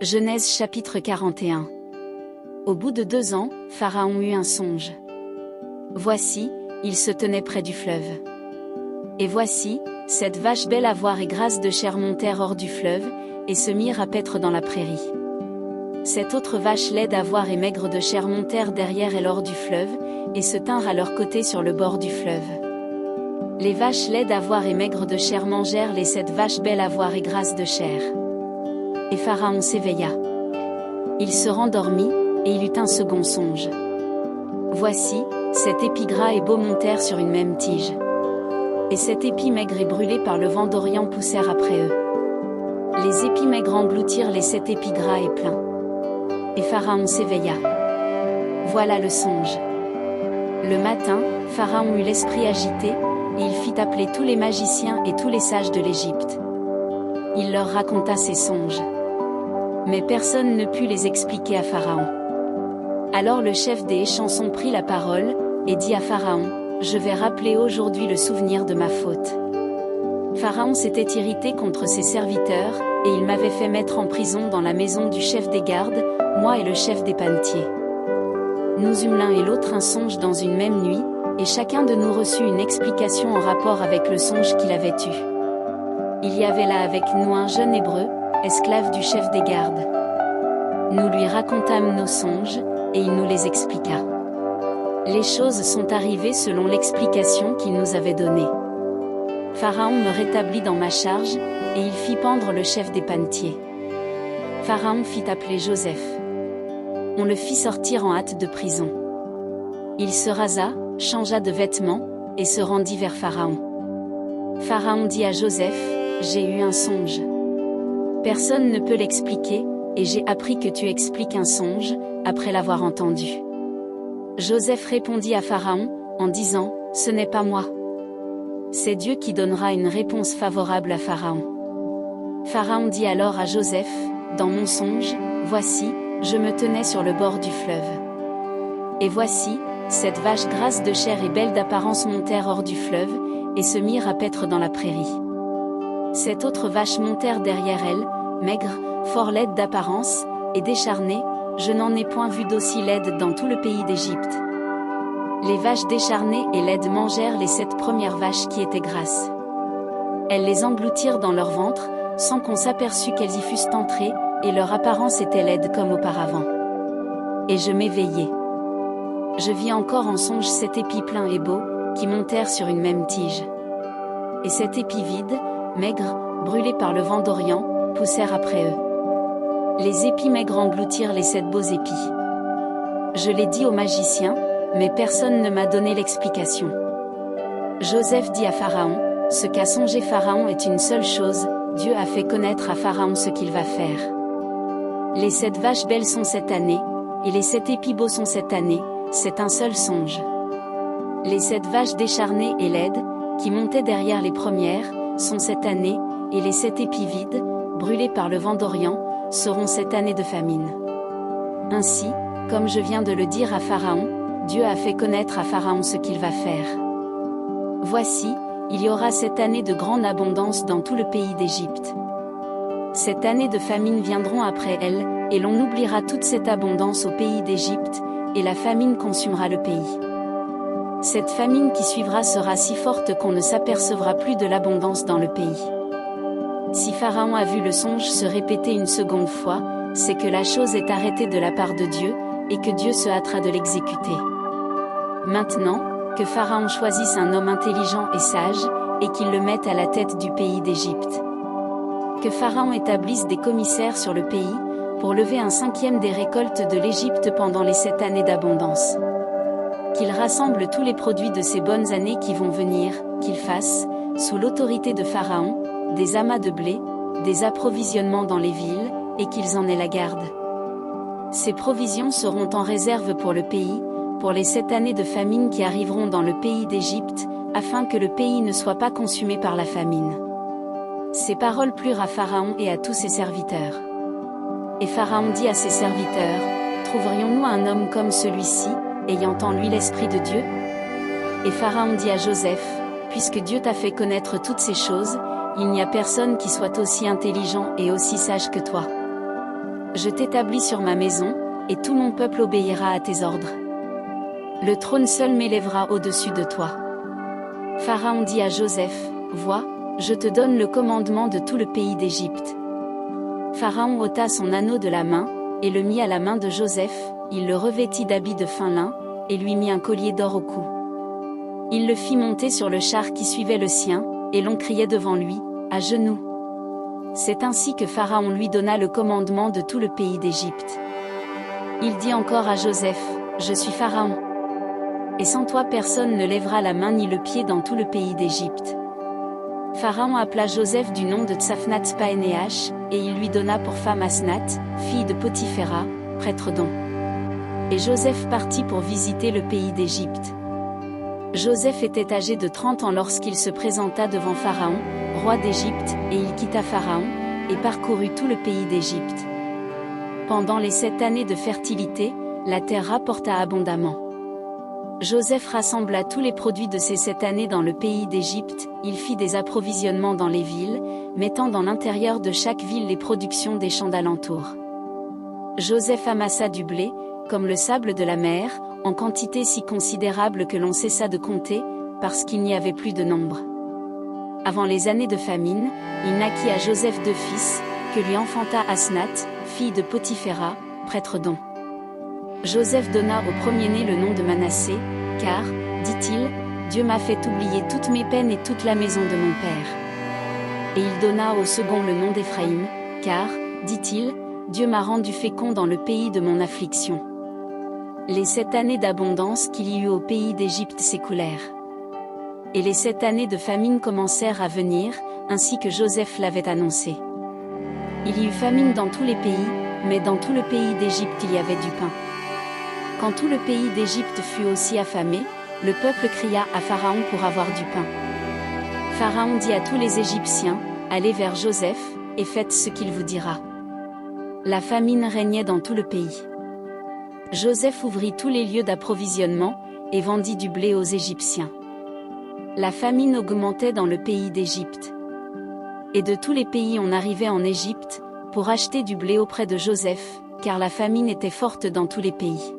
Genèse chapitre 41. Au bout de 2 ans, Pharaon eut un songe. Voici, il se tenait près du fleuve. Et voici, 7 vaches belles à voir et grasses de chair montèrent hors du fleuve, et se mirent à paître dans la prairie. 7 autres vaches laides à voir et maigres de chair montèrent derrière elles hors du fleuve, et se tinrent à leur côté sur le bord du fleuve. Les vaches laides à voir et maigres de chair mangèrent les 7 vaches belles à voir et grasses de chair. Et Pharaon s'éveilla. Il se rendormit, et il eut un second songe. Voici, 7 épis gras et beaux montèrent sur une même tige. Et 7 épis maigres et brûlés par le vent d'Orient poussèrent après eux. Les épis maigres engloutirent les 7 épis gras et pleins. Et Pharaon s'éveilla. Voilà le songe. Le matin, Pharaon eut l'esprit agité, et il fit appeler tous les magiciens et tous les sages de l'Égypte. Il leur raconta ses songes. Mais personne ne put les expliquer à Pharaon. Alors le chef des échansons prit la parole, et dit à Pharaon, « Je vais rappeler aujourd'hui le souvenir de ma faute. Pharaon s'était irrité contre ses serviteurs, et il m'avait fait mettre en prison dans la maison du chef des gardes, moi et le chef des panetiers. Nous eûmes l'un et l'autre un songe dans une même nuit, et chacun de nous reçut une explication en rapport avec le songe qu'il avait eu. Il y avait là avec nous un jeune hébreu, esclave du chef des gardes. Nous lui racontâmes nos songes, et il nous les expliqua. Les choses sont arrivées selon l'explication qu'il nous avait donnée. Pharaon me rétablit dans ma charge, et il fit pendre le chef des panetiers. Pharaon fit appeler Joseph. On le fit sortir en hâte de prison. Il se rasa, changea de vêtements, et se rendit vers Pharaon. Pharaon dit à Joseph, « J'ai eu un songe. Personne ne peut l'expliquer, et j'ai appris que tu expliques un songe, après l'avoir entendu. » Joseph répondit à Pharaon, en disant, « Ce n'est pas moi. C'est Dieu qui donnera une réponse favorable à Pharaon. » Pharaon dit alors à Joseph, « Dans mon songe, voici, je me tenais sur le bord du fleuve. Et voici, 7 vaches grasses de chair et belles d'apparence montèrent hors du fleuve, et se mirent à paître dans la prairie. 7 autres vaches montèrent derrière elles, maigres, fort laides d'apparence, et décharnées, je n'en ai point vu d'aussi laides dans tout le pays d'Égypte. Les vaches décharnées et laides mangèrent les 7 premières vaches qui étaient grasses. Elles les engloutirent dans leur ventre, sans qu'on s'aperçût qu'elles y fussent entrées, et leur apparence était laide comme auparavant. Et je m'éveillai. Je vis encore en songe 7 épis pleins et beaux, qui montèrent sur une même tige. Et 7 épis vides, maigres, brûlés par le vent d'Orient, poussèrent après eux. Les épis maigres engloutirent les 7 beaux épis. Je l'ai dit aux magiciens, mais personne ne m'a donné l'explication. Joseph dit à Pharaon, « Ce qu'a songé Pharaon est une seule chose, Dieu a fait connaître à Pharaon ce qu'il va faire. Les 7 vaches belles sont cette année, et les 7 épis beaux sont cette année, c'est un seul songe. Les 7 vaches décharnées et laides, qui montaient derrière les premières, sont cette année, et les 7 épis vides, brûlés par le vent d'Orient, seront cette année de famine. Ainsi, comme je viens de le dire à Pharaon, Dieu a fait connaître à Pharaon ce qu'il va faire. Voici, il y aura cette année de grande abondance dans tout le pays d'Égypte. Cette année de famine viendront après elle, et l'on oubliera toute cette abondance au pays d'Égypte, et la famine consumera le pays. Cette famine qui suivra sera si forte qu'on ne s'apercevra plus de l'abondance dans le pays. » Si Pharaon a vu le songe se répéter une seconde fois, c'est que la chose est arrêtée de la part de Dieu, et que Dieu se hâtera de l'exécuter. Maintenant, que Pharaon choisisse un homme intelligent et sage, et qu'il le mette à la tête du pays d'Égypte. Que Pharaon établisse des commissaires sur le pays, pour lever un 5e des récoltes de l'Égypte pendant les 7 années d'abondance. Qu'il rassemble tous les produits de ces bonnes années qui vont venir, qu'il fasse, sous l'autorité de Pharaon, des amas de blé, des approvisionnements dans les villes, et qu'ils en aient la garde. Ces provisions seront en réserve pour le pays, pour les 7 années de famine qui arriveront dans le pays d'Égypte, afin que le pays ne soit pas consumé par la famine. » Ces paroles plurent à Pharaon et à tous ses serviteurs. Et Pharaon dit à ses serviteurs, « Trouverions-nous un homme comme celui-ci, ayant en lui l'Esprit de Dieu ?» Et Pharaon dit à Joseph, « Puisque Dieu t'a fait connaître toutes ces choses, il n'y a personne qui soit aussi intelligent et aussi sage que toi. Je t'établis sur ma maison, et tout mon peuple obéira à tes ordres. Le trône seul m'élèvera au-dessus de toi. Pharaon dit à Joseph, vois, je te donne le commandement de tout le pays d'Égypte. Pharaon ôta son anneau de la main, et le mit à la main de Joseph, il le revêtit d'habits de fin lin, et lui mit un collier d'or au cou. Il le fit monter sur le char qui suivait le sien, et l'on criait devant lui, à genoux. C'est ainsi que Pharaon lui donna le commandement de tout le pays d'Égypte. Il dit encore à Joseph, je suis Pharaon. Et sans toi personne ne lèvera la main ni le pied dans tout le pays d'Égypte. Pharaon appela Joseph du nom de Tsaphnat-Paénéach, et il lui donna pour femme Asnath, fille de Potiphéra, prêtre d'On. Et Joseph partit pour visiter le pays d'Égypte. Joseph était âgé de 30 ans lorsqu'il se présenta devant Pharaon, roi d'Égypte, et il quitta Pharaon, et parcourut tout le pays d'Égypte. Pendant les 7 années de fertilité, la terre rapporta abondamment. Joseph rassembla tous les produits de ces 7 années dans le pays d'Égypte, il fit des approvisionnements dans les villes, mettant dans l'intérieur de chaque ville les productions des champs d'alentour. Joseph amassa du blé, comme le sable de la mer, en quantité si considérable que l'on cessa de compter, parce qu'il n'y avait plus de nombre. Avant les années de famine, il naquit à Joseph 2 fils, que lui enfanta Asnath, fille de Potiphéra, prêtre d'On. Joseph donna au premier-né le nom de Manassé, car, dit-il, Dieu m'a fait oublier toutes mes peines et toute la maison de mon père. Et il donna au second le nom d'Éphraïm, car, dit-il, Dieu m'a rendu fécond dans le pays de mon affliction. Les 7 années d'abondance qu'il y eut au pays d'Égypte s'écoulèrent. Et les 7 années de famine commencèrent à venir, ainsi que Joseph l'avait annoncé. Il y eut famine dans tous les pays, mais dans tout le pays d'Égypte il y avait du pain. Quand tout le pays d'Égypte fut aussi affamé, le peuple cria à Pharaon pour avoir du pain. Pharaon dit à tous les Égyptiens, allez vers Joseph, et faites ce qu'il vous dira. La famine régnait dans tout le pays. Joseph ouvrit tous les lieux d'approvisionnement, et vendit du blé aux Égyptiens. La famine augmentait dans le pays d'Égypte. Et de tous les pays on arrivait en Égypte, pour acheter du blé auprès de Joseph, car la famine était forte dans tous les pays.